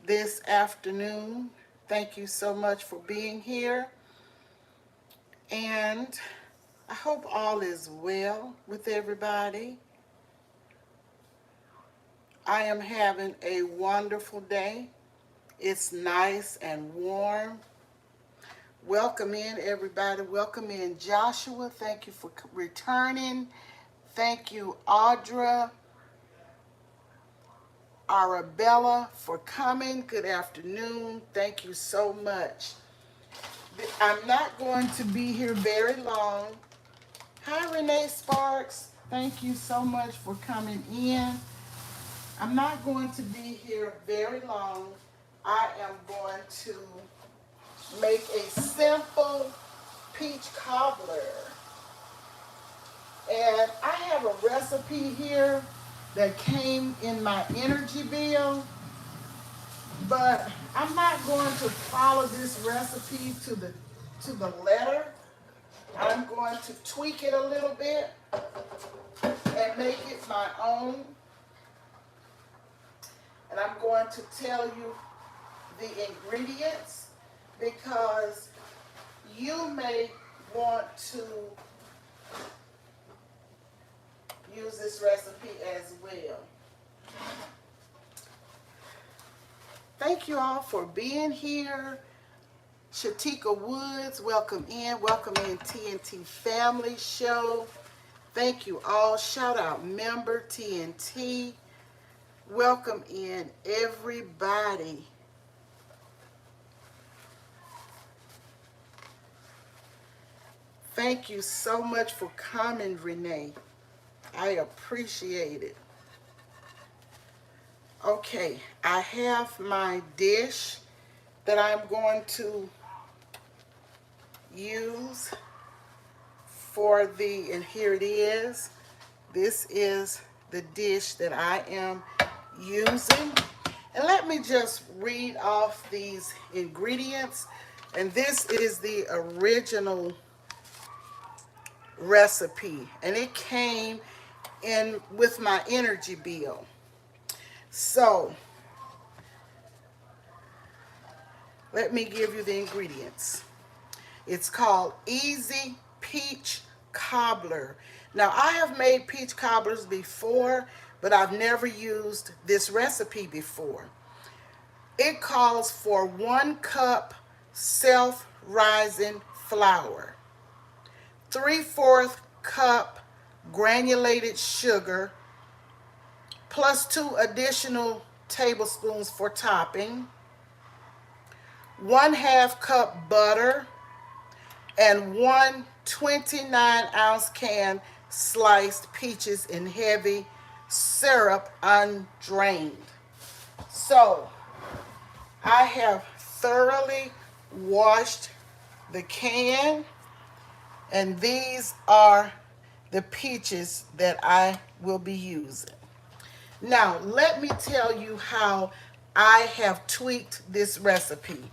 this afternoon. Thank you so much for being here. And I hope all is well with everybody. I am having a wonderful day. It's nice and warm. Welcome in, everybody. Welcome in, Joshua. Thank you for returning. Thank you, Audra, Arabella, for coming. Good afternoon. Thank you so much. I'm not going to be here very long. Hi, Renee Sparks. Thank you so much for coming in. I'm not going to be here very long. I am going to make a simple peach cobbler. And I have a recipe here that came in my energy bill, but I'm not going to follow this recipe to the letter. I'm going to tweak it a little bit and make it my own. And I'm going to tell you the ingredients because you may want to use this recipe as well. Thank you all for being here. Shatika Woods, welcome in. Welcome in TNT Family Show. Thank you all. Shout out member TNT. Welcome in everybody. Thank you so much for coming, Renee. I appreciate it. Okay, I have my dish that I'm going to use for and here it is. This is the dish that I am using. And let me just read off these ingredients. And this is the original recipe. And it came in with my energy bill. So, let me give you the ingredients. It's called Easy Peach Cobbler. Now, I have made peach cobblers before, but I've never used this recipe before. It calls for 1 cup self-rising flour, 3/4 cup granulated sugar, plus 2 additional tablespoons for topping, 1/2 cup butter, and 1 29-ounce can sliced peaches in heavy syrup undrained. So I have thoroughly washed the can, and these are the peaches that I will be using. Now, let me tell you how I have tweaked this recipe.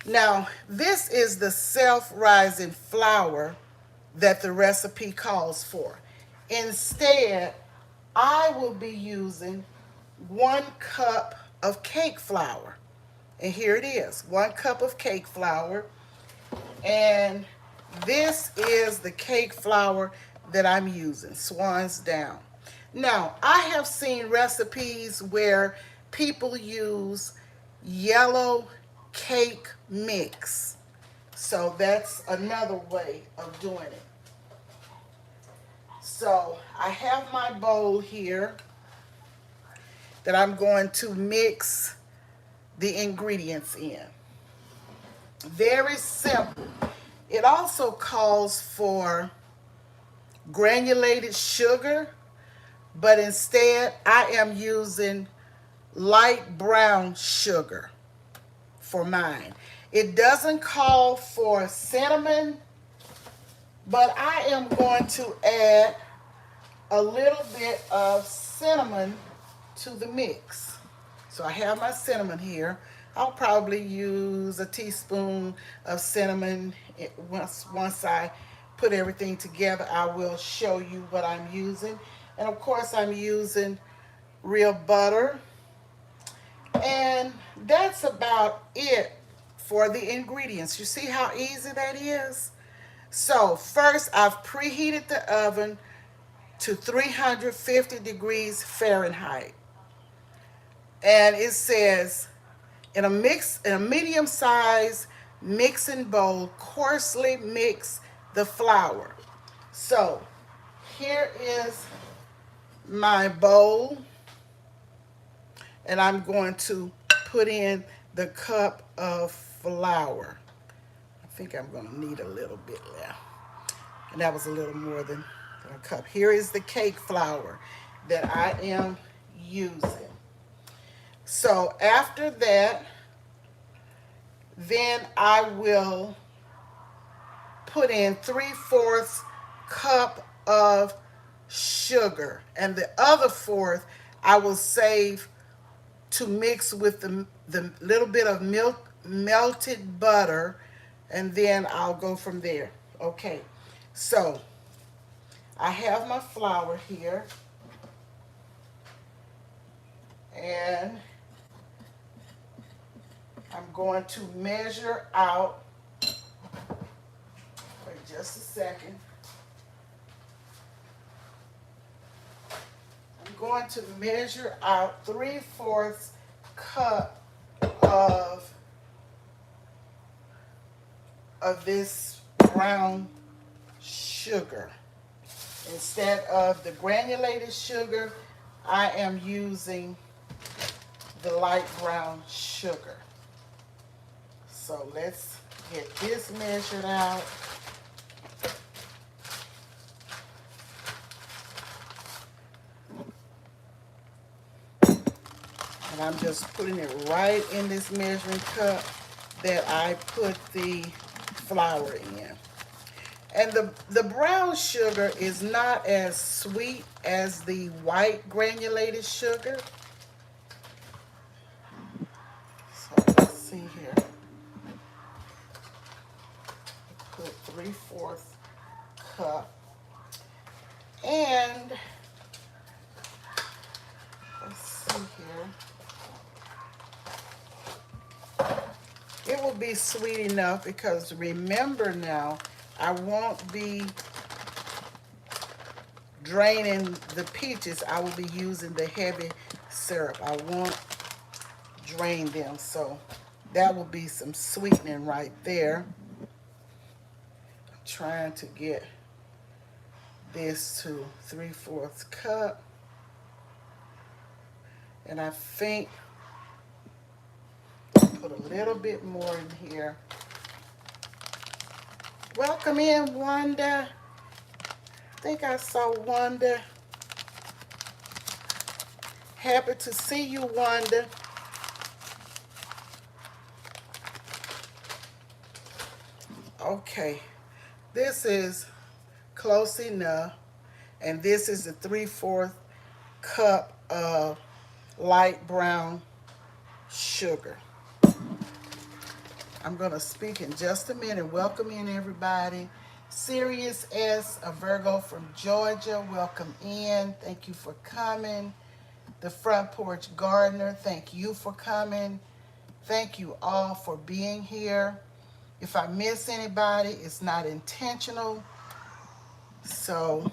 Now, this is the self-rising flour that the recipe calls for. Instead, I will be using 1 cup of cake flour. And here it is, 1 cup of cake flour. And this is the cake flour that I'm using, Swan's Down. Now, I have seen recipes where people use yellow cake mix. So that's another way of doing it. So I have my bowl here that I'm going to mix the ingredients in. Very simple. It also calls for granulated sugar, but instead I am using light brown sugar for mine. It doesn't call for cinnamon, but I am going to add a little bit of cinnamon to the mix. So I have my cinnamon here. I'll probably use a teaspoon of cinnamon. Once I put everything together, I will show you what I'm using. And of course, I'm using real butter. And that's about it for the ingredients. You see how easy that is? So first, I've preheated the oven to 350 degrees Fahrenheit. And it says, in a medium size mixing bowl, coarsely mix the flour. So here is my bowl, and I'm going to put in the cup of flour. I think I'm going to need a little bit left. And that was a little more than a cup. Here is the cake flour that I am using. So after that, then I will put in 3/4 cup of sugar. And the other fourth I will save to mix with the little bit of milk, melted butter, and then I'll go from there. Okay, so I have my flour here, and I'm going to measure out. Wait just a second. I'm going to measure out 3/4 cup of this brown sugar. Instead of the granulated sugar, I am using the light brown sugar. So let's get this measured out. And I'm just putting it right in this measuring cup that I put the flour in. And the brown sugar is not as sweet as the white granulated sugar. So let's see here. Put 3/4 cup. And let's see here. It will be sweet enough because remember now, I won't be draining the peaches. I will be using the heavy syrup. I won't drain them, so that will be some sweetening right there. I'm trying to get this to 3/4 cup, and I think I'll put a little bit more in here. Welcome in, Wanda. I think I saw Wanda. Happy to see you, Wanda. Okay, this is close enough, and this is the 3/4 cup of light brown sugar. I'm going to speak in just a minute. Welcome in, everybody. Sirius S, a Virgo from Georgia, welcome in. Thank you for coming. The Front Porch Gardener, thank you for coming. Thank you all for being here. If I miss anybody, it's not intentional. So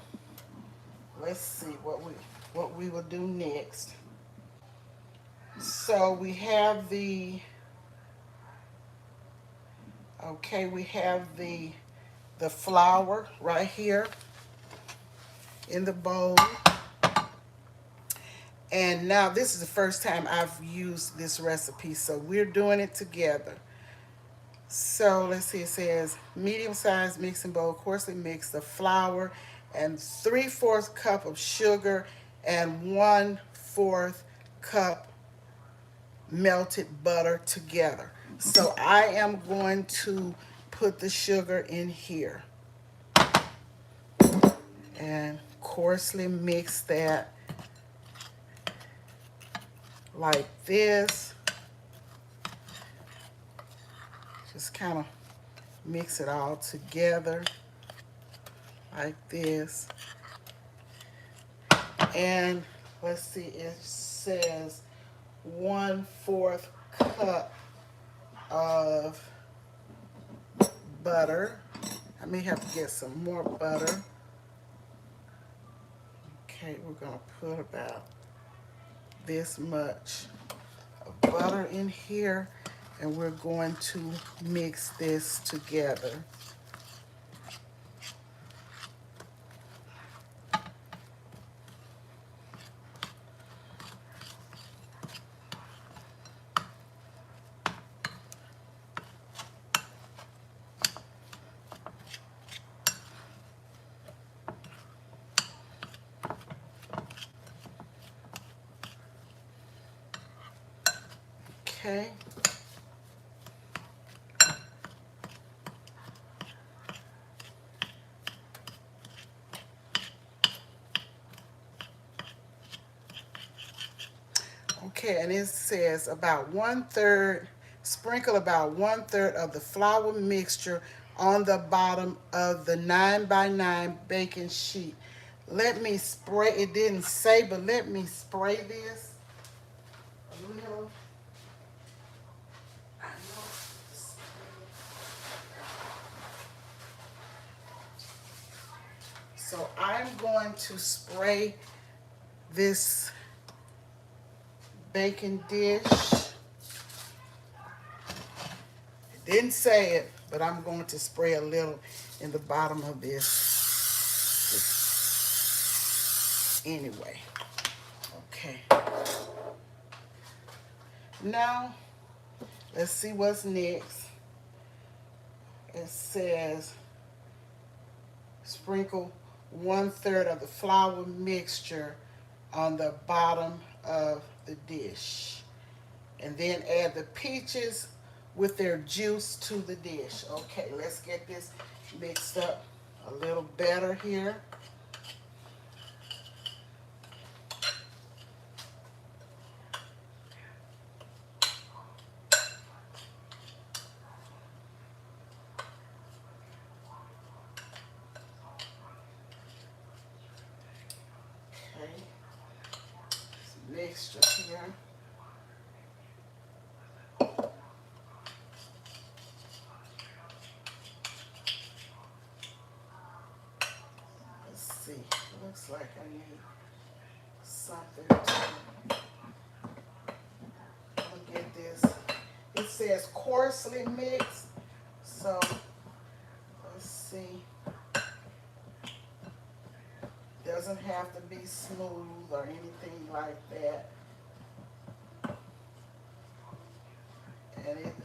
let's see what we will do next. So we have the flour right here in the bowl. And now this is the first time I've used this recipe, so we're doing it together. So let's see, it says medium-sized mixing bowl, coarsely mix the flour and 3/4 cup of sugar and 1/4 cup melted butter together. So I am going to put the sugar in here and coarsely mix that like this. Just kind of mix it all together like this. And let's see, it says 1/4 cup of butter. I may have to get some more butter. Okay, we're going to put about this much of butter in here, and we're going to mix this together. Okay. Okay, and it says about 1/3, sprinkle about 1/3 of the flour mixture on the bottom of the 9x9 baking sheet. Let me spray, it didn't say, but let me spray this a little. So I'm going to spray this baking dish. It didn't say it, but I'm going to spray a little in the bottom of this anyway. Okay. Now, let's see what's next. It says sprinkle 1/3 of the flour mixture on the bottom of the dish. And then add the peaches with their juice to the dish. Okay, let's get this mixed up a little better here. Okay, mixture here. Let's see, looks like I need something to get this. It says coarsely mixed, so let's see. Doesn't have to be smooth or anything like that. And it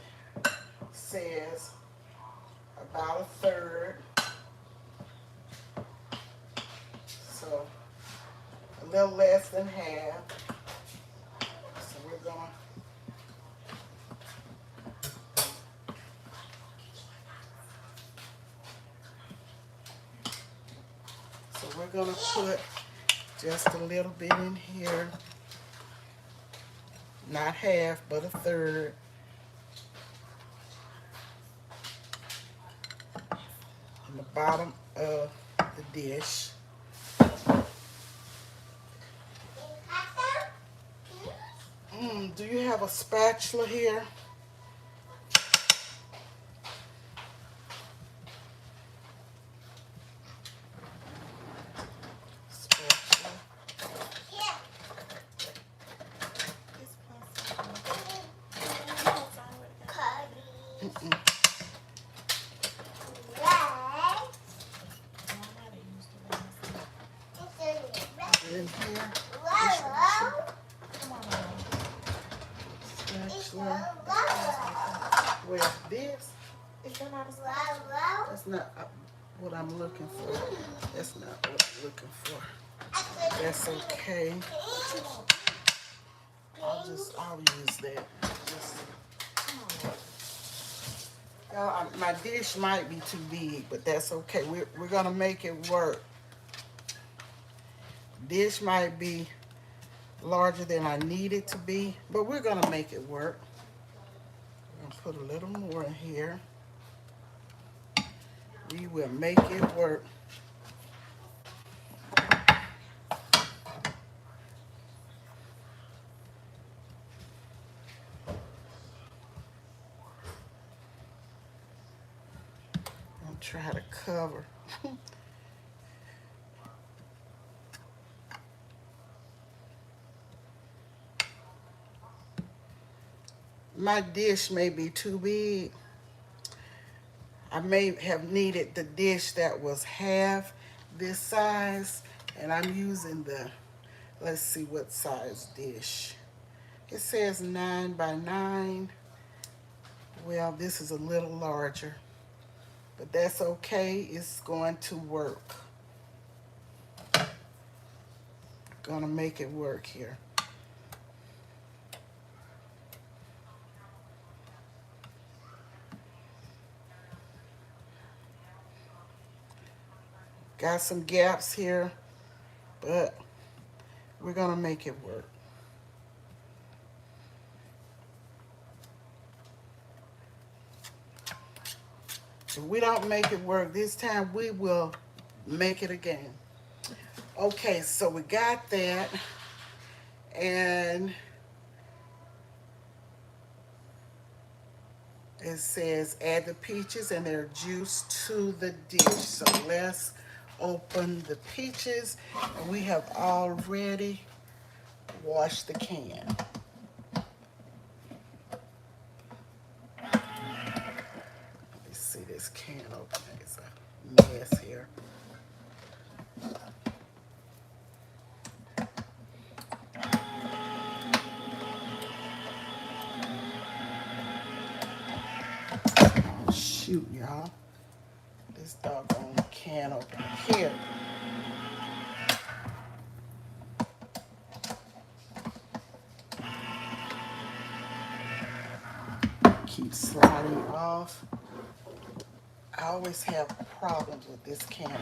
says about 1/3. So a little less than half. So we're going to put just a little bit in here. Not half, but 1/3. On the bottom of the dish. Do you have a spatula here? Spatula. In here. Spatula. Where's this? That's not what I'm looking for. That's not what I'm looking for. That's okay. I'll use that. My dish might be too big, but that's okay. We're gonna make it work. Dish might be larger than I need it to be, but we're gonna make it work. I'm gonna put a little more in here. We will make it work. Try to cover. My dish may be too big. I may have needed the dish that was half this size, and I'm using the, let's see what size dish. It says 9 by 9. Well, this is a little larger, but that's okay. It's going to work. Gonna make it work here. Got some gaps here, but we're gonna make it work. If we don't make it work this time, we will make it again. Okay, so we got that, and it says add the peaches and their juice to the dish. So let's open the peaches, and we have already washed the can. Let me see this can opener. It's a mess here. Shoot, y'all. This doggone can opener here. Keep sliding off. I always have problems with this can.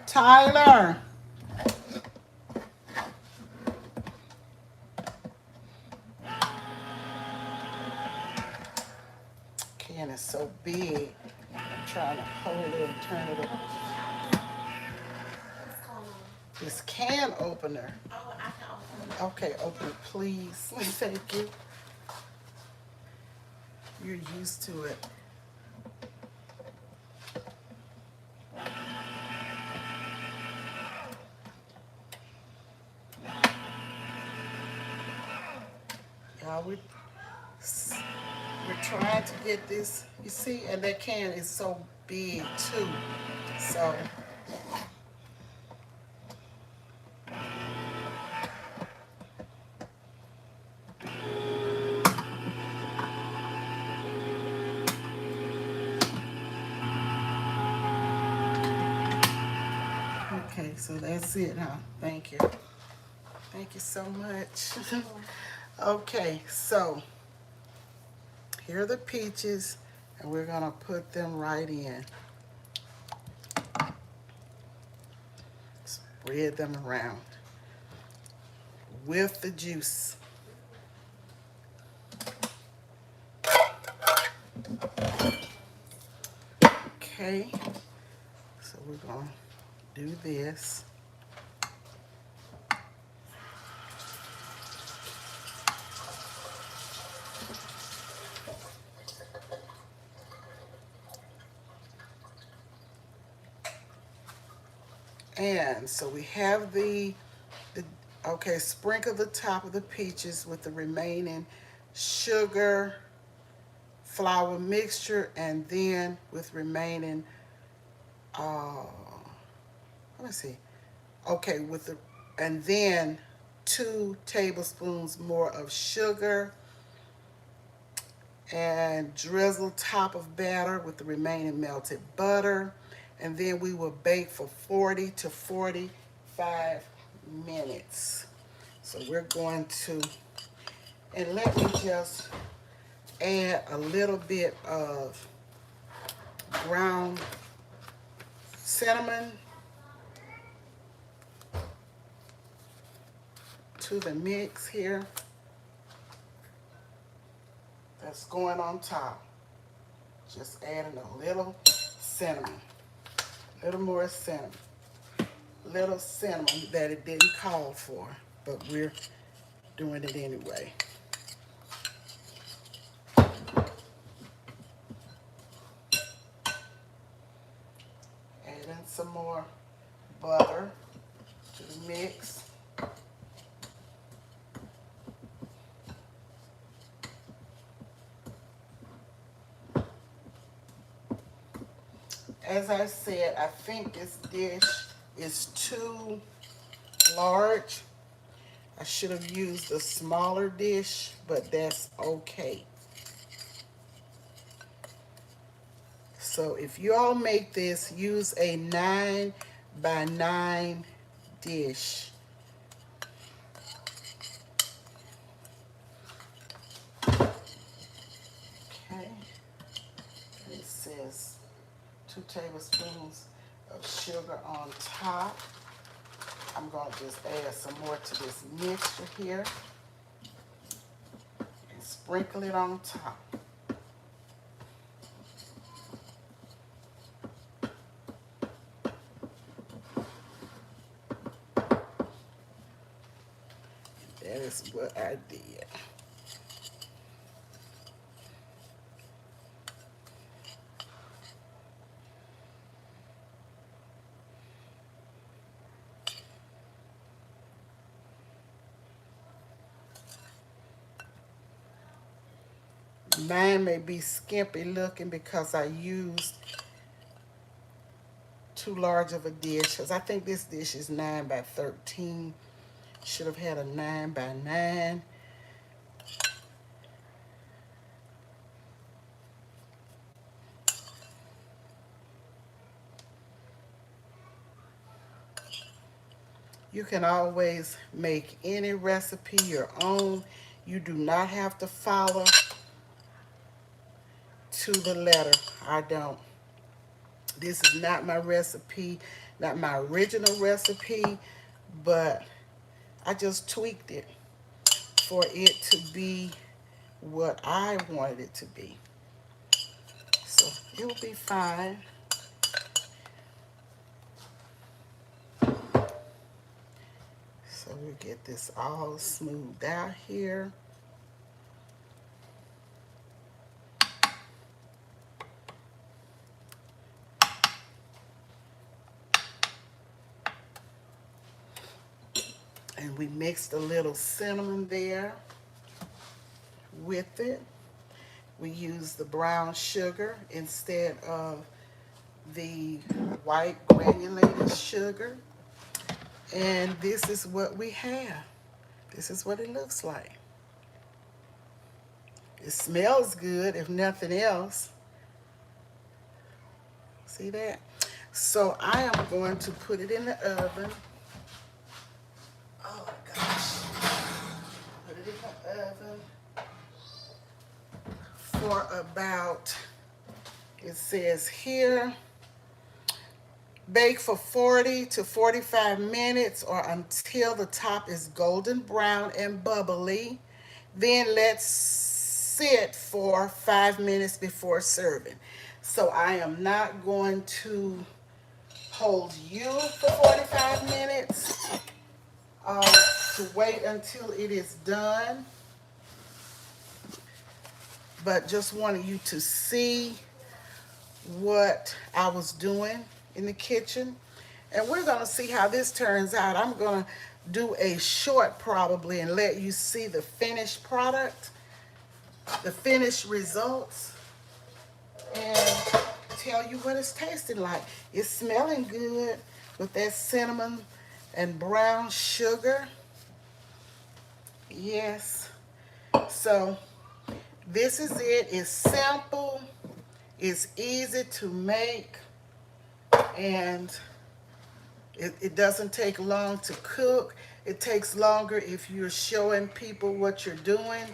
Tyler. Can is so big. I'm trying to hold it and turn it up. This can opener. Oh, I can open it. Okay, open it, please. Thank you. You're used to it. Y'all, we're trying to get this, you see, and that can is so big too. So okay, so that's it, huh? Thank you. Thank you so much. Okay, so here are the peaches, and we're gonna put them right in. Spread them around with the juice. Okay, so we're gonna do this. And so we have the okay, sprinkle the top of the peaches with the remaining sugar, flour mixture, and then with remaining, let me see. Okay, with the, and then 2 tablespoons more of sugar, and drizzle top of batter with the remaining melted butter. And then we will bake for 40 to 45 minutes. So we're going to, and let me just add a little bit of ground cinnamon to the mix here. That's going on top. Just adding a little cinnamon. A little more cinnamon. Little cinnamon that it didn't call for, but we're doing it anyway. some more butter to the mix. As I said, I think this dish is too large. I should have used a smaller dish, but that's okay. So if you all make this, use a 9 by 9 dish. Okay. It says 2 tablespoons of sugar on top. I'm going to just add some more to this mixture here and sprinkle it on top. That is what I did. Mine may be skimpy looking because I used too large of a dish, because I think this dish is 9 by 13. Should have had a 9 by 9. You can always make any recipe your own. You do not have to follow to the letter. I don't. This is not my recipe, not my original recipe, but I just tweaked it for it to be what I wanted it to be. So it will be fine. So we'll get this all smoothed out here. And we mixed a little cinnamon there with it. We used the brown sugar instead of the white granulated sugar. And this is what we have. This is what it looks like. It smells good, if nothing else. See that? So I am going to put it in the oven. Oh my gosh. Put it in the oven for about, it says here, bake for 40 to 45 minutes or until the top is golden brown and bubbly. Then let's sit for 5 minutes before serving. So I am not going to hold you for 45 minutes to wait until it is done. But just wanted you to see what I was doing in the kitchen. And we're going to see how this turns out. I'm going to do a short probably and let you see the finished product, the finished results, and tell you what it's tasting like. It's smelling good with that cinnamon and brown sugar. Yes. So this is it. It's simple. It's easy to make. And it doesn't take long to cook. It takes longer if you're showing people what you're doing.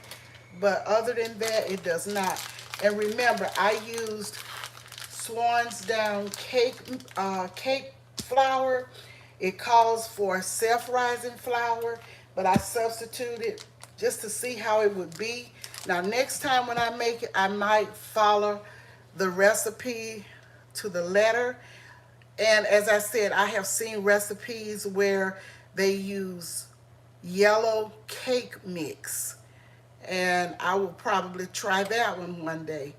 But other than that, it does not. And remember, I used Swan's Down cake flour. It calls for self-rising flour, but I substituted just to see how it would be. Now, next time when I make it, I might follow the recipe to the letter. And as I said, I have seen recipes where they use yellow cake mix. And I will probably try that one day.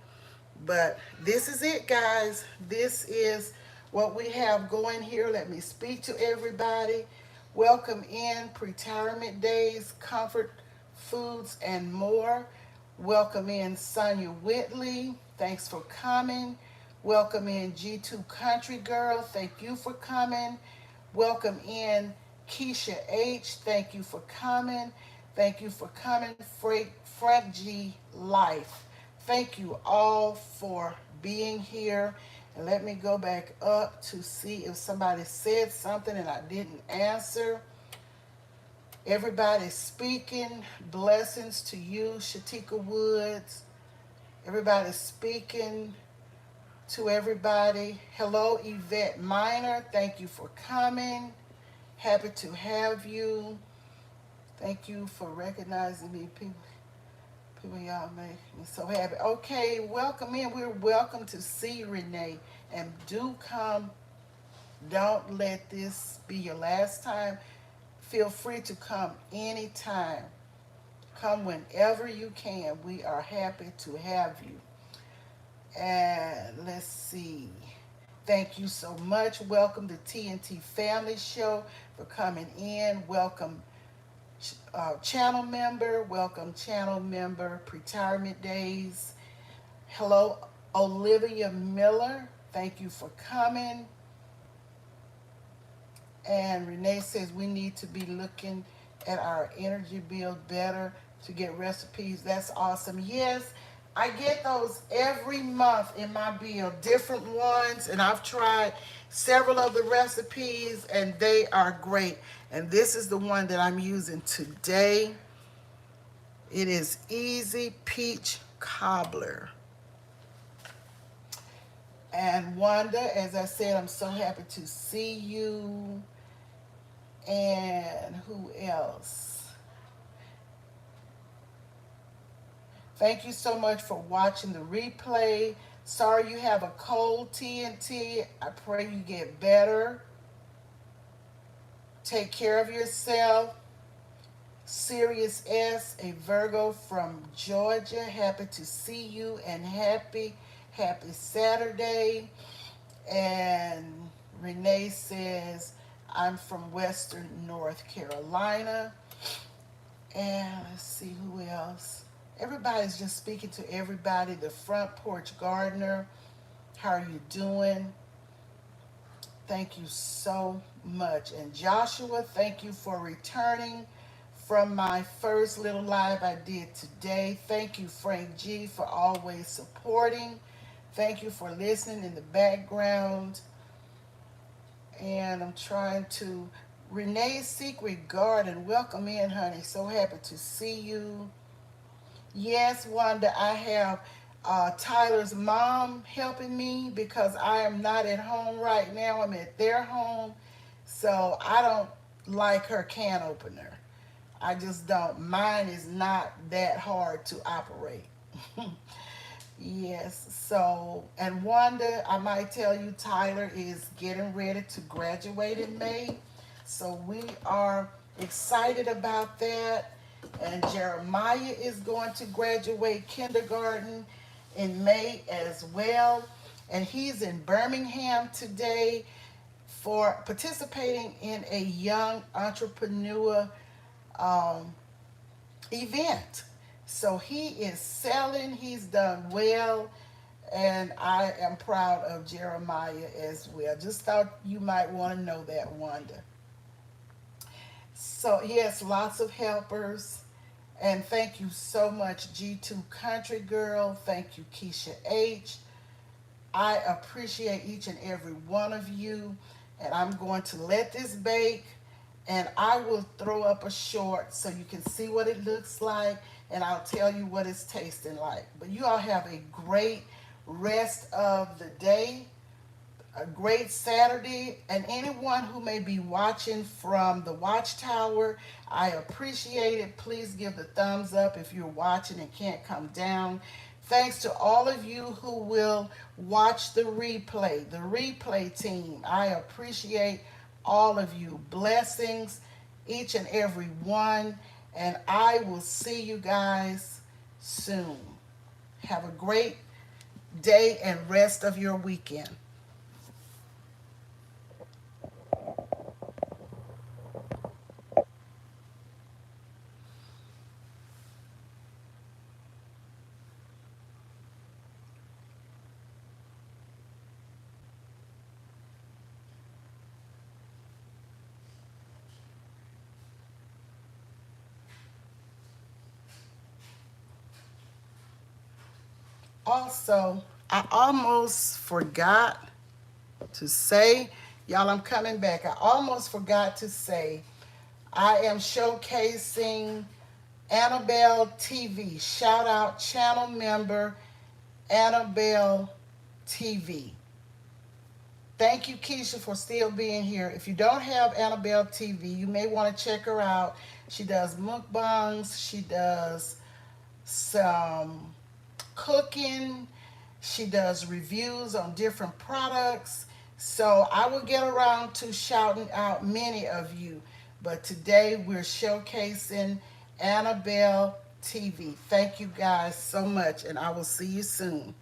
But this is it, guys. This is what we have going here. Let me speak to everybody. Welcome in Retirement Days, Comfort Foods, and more. Welcome in Sonia Whitley. Thanks for coming. Welcome in G2 Country Girl. Thank you for coming. Welcome in Keisha H. Thank you for coming. Thank you for coming. Frank G. Life. Thank you all for being here. And let me go back up to see if somebody said something and I didn't answer. Everybody's speaking. Blessings to you, Shatika Woods. Everybody's speaking to everybody. Hello, Yvette Minor. Thank you for coming. Happy to have you. Thank you for recognizing me. People, y'all make me so happy. Okay, welcome in. We're welcome to see Renee. And do come. Don't let this be your last time. Feel free to come anytime. Come whenever you can. We are happy to have you. And let's see. Thank you so much. Welcome to TNT Family Show for coming in. Welcome channel member. Welcome channel member. Retirement Days. Hello, Olivia Miller. Thank you for coming. And Renee says we need to be looking at our energy bill better to get recipes. That's awesome. Yes, I get those every month in my bill, different ones, and I've tried several of the recipes and they are great. And this is the one that I'm using today. It is Easy Peach Cobbler. And Wanda, as I said, I'm so happy to see you. And who else? Thank you so much for watching the replay. Sorry you have a cold, TNT. I pray you get better. Take care of yourself. Sirius S, a Virgo from Georgia. Happy to see you and happy Saturday. And Renee says, I'm from Western North Carolina. And let's see who else. Everybody's just speaking to everybody. The Front Porch Gardener, how are you doing? Thank you so much. And Joshua, thank you for returning from my first little live I did today. Thank you, Frank G, for always supporting. Thank you for listening in the background. And I'm trying to, Renee's Secret Garden, welcome in, honey. So happy to see you. Yes, Wanda, I have Tyler's mom helping me because I am not at home right now. I'm at their home. So I don't like her can opener. I just don't. Mine is not that hard to operate. Yes, so, and Wanda, I might tell you, Tyler is getting ready to graduate in May. So we are excited about that. And Jeremiah is going to graduate kindergarten in May as well. And he's in Birmingham today for participating in a young entrepreneur event. So he is selling, he's done well, and I am proud of Jeremiah as well. Just thought you might want to know that, Wanda. So he has lots of helpers, and thank you so much, G2 Country Girl. Thank you, Keisha H. I appreciate each and every one of you, and I'm going to let this bake, and I will throw up a short so you can see what it looks like, and I'll tell you what it's tasting like. But you all have a great rest of the day, a great Saturday, and anyone who may be watching from the Watchtower, I appreciate it. Please give the thumbs up if you're watching and can't come down. Thanks to all of you who will watch the replay team. I appreciate all of you. Blessings, each and every one. And I will see you guys soon. Have a great day and rest of your weekend. Also, I almost forgot to say, y'all, I'm coming back. I almost forgot to say, I am showcasing Annabelle TV. Shout out channel member Annabelle TV. Thank you, Keisha, for still being here. If you don't have Annabelle TV, you may want to check her out. She does mukbangs. She does some cooking. She does reviews on different products. So I will get around to shouting out many of you. But today we're showcasing Annabelle TV. Thank you guys so much, and I will see you soon.